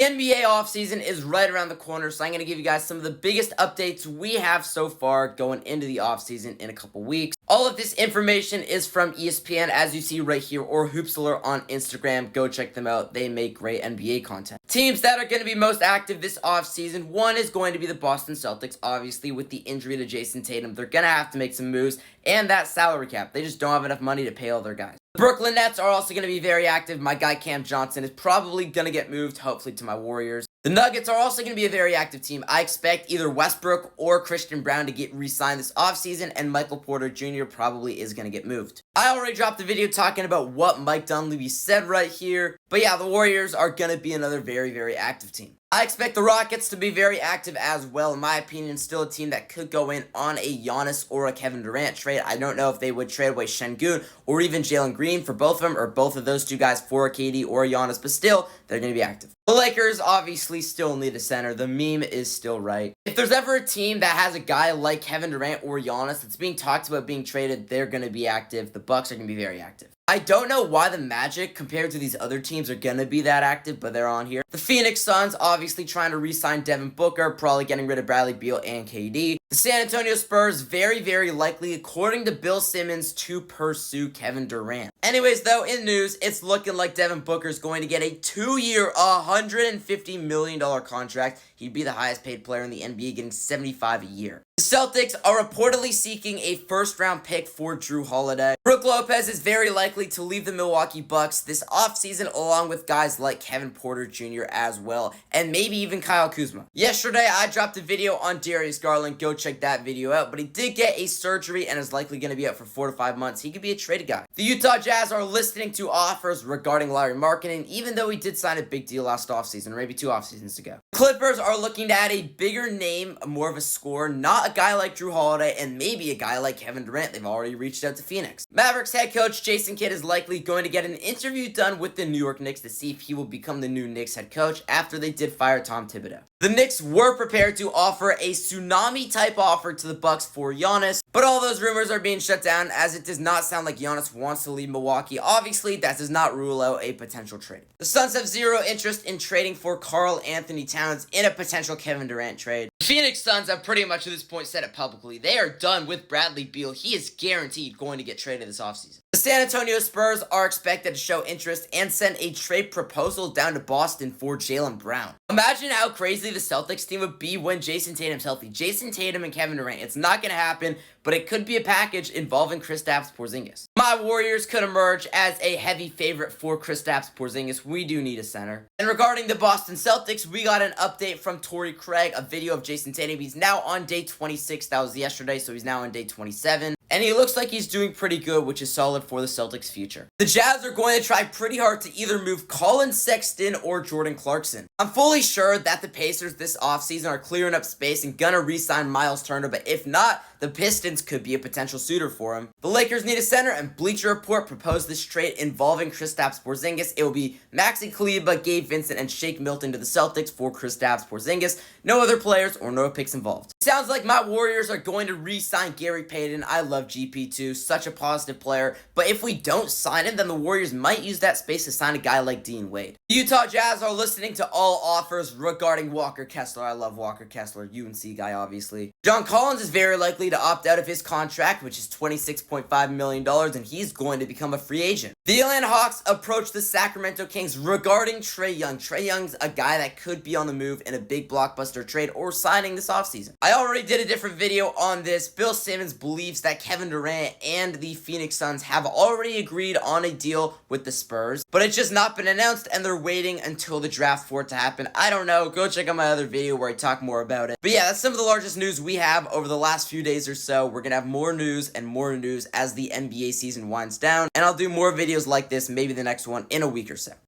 The NBA offseason is right around the corner, so I'm going to give you guys some of the biggest updates we have so far going into the offseason in a couple weeks. All of this information is from ESPN, as you see right here, or Hoopsler on Instagram. Go check them out. They make great NBA content. Teams that are going to be most active this offseason, one is going to be the Boston Celtics. Obviously, with the injury to Jason Tatum, they're going to have to make some moves, and that salary cap. They just don't have enough money to pay all their guys. The Brooklyn Nets are also going to be very active. My guy Cam Johnson is probably going to get moved, hopefully to my Warriors. The Nuggets are also going to be a very active team. I expect either Westbrook or Christian Brown to get re-signed this offseason, and Michael Porter Jr. probably is going to get moved. I already dropped a video talking about what Mike Dunleavy said right here, but yeah, the Warriors are going to be another very, very active team. I expect the Rockets to be very active as well. In my opinion, still a team that could go in on a Giannis or a Kevin Durant trade. I don't know if they would trade away Şengün or even Jalen Green for both of them, or both of those two guys for a KD or a Giannis, but still, they're going to be active. The Lakers obviously still need a center. The meme is still right. If there's ever a team that has a guy like Kevin Durant or Giannis that's being talked about being traded, they're going to be active. The Bucks are going to be very active. I don't know why the Magic, compared to these other teams, are going to be that active, but they're on here. The Phoenix Suns, obviously trying to re-sign Devin Booker, probably getting rid of Bradley Beal and KD. The San Antonio Spurs, very, very likely, according to Bill Simmons, to pursue Kevin Durant. Anyways, though, in news, it's looking like Devin Booker is going to get a 2-year, $150 million contract. He'd be the highest paid player in the NBA, getting $75 a year. The Celtics are reportedly seeking a first-round pick for Jrue Holiday. Brook Lopez is very likely to leave the Milwaukee Bucks this offseason, along with guys like Kevin Porter Jr. as well, and maybe even Kyle Kuzma. Yesterday, I dropped a video on Darius Garland. Go check that video out, but he did get a surgery and is likely going to be out for 4 to 5 months. He could be a traded guy. The Utah Jazz are listening to offers regarding Larry Markkinen, even though he did sign a big deal last offseason, or maybe 2 offseasons ago. Clippers are looking to add a bigger name, more of a scorer, not a guy like Jrue Holiday, and maybe a guy like Kevin Durant. They've already reached out to Phoenix. Mavericks head coach Jason Kidd is likely going to get an interview done with the New York Knicks to see if he will become the new Knicks head coach after they did fire Tom Thibodeau. The Knicks were prepared to offer a tsunami-type offer to the Bucks for Giannis, but all those rumors are being shut down as it does not sound like Giannis wants to leave Milwaukee. Obviously, that does not rule out a potential trade. The Suns have zero interest in trading for Karl Anthony Towns in a potential Kevin Durant trade. The Phoenix Suns have pretty much at this point said it publicly. They are done with Bradley Beal. He is guaranteed going to get traded this offseason. The San Antonio Spurs are expected to show interest and send a trade proposal down to Boston for Jaylen Brown. Imagine how crazy the Celtics team would be when Jason Tatum's healthy. Jason Tatum and Kevin Durant. It's not going to happen, but it could be a package involving Kristaps Porzingis. My Warriors could emerge as a heavy favorite for Kristaps Porzingis. We do need a center. And regarding the Boston Celtics, we got an update from Torrey Craig, a video of Jason Tatum. He's now on day 26. That was yesterday, so he's now on day 27. And he looks like he's doing pretty good, which is solid for the Celtics' future. The Jazz are going to try pretty hard to either move Colin Sexton or Jordan Clarkson. I'm fully sure that the Pacers this offseason are clearing up space and gonna re-sign Miles Turner, but if not, the Pistons could be a potential suitor for him. The Lakers need a center, and Bleacher Report proposed this trade involving Kristaps Porzingis. It will be Maxi Kleber, Gabe Vincent, and Shake Milton to the Celtics for Kristaps Porzingis. No other players or no picks involved. Sounds like my Warriors are going to re-sign Gary Payton. I love GP2, such a positive player, but if we don't sign him, then the Warriors might use that space to sign a guy like Dean Wade. The Utah Jazz are listening to all offers regarding Walker Kessler. I love Walker Kessler, UNC guy, obviously. John Collins is very likely to opt out of his contract, which is $26.5 million, and he's going to become a free agent. The Atlanta Hawks approach the Sacramento Kings regarding Trae Young. Trae Young's a guy that could be on the move in a big blockbuster trade or signing this offseason. I already did a different video on this. Bill Simmons believes that Kevin Durant and the Phoenix Suns have already agreed on a deal with the Spurs, but it's just not been announced, and they're waiting until the draft for it to happen. I don't know. Go check out my other video where I talk more about it. But yeah, that's some of the largest news we have over the last few days or so. We're going to have more news and more news as the NBA season winds down, and I'll do more videos like this, maybe the next one in a week or so.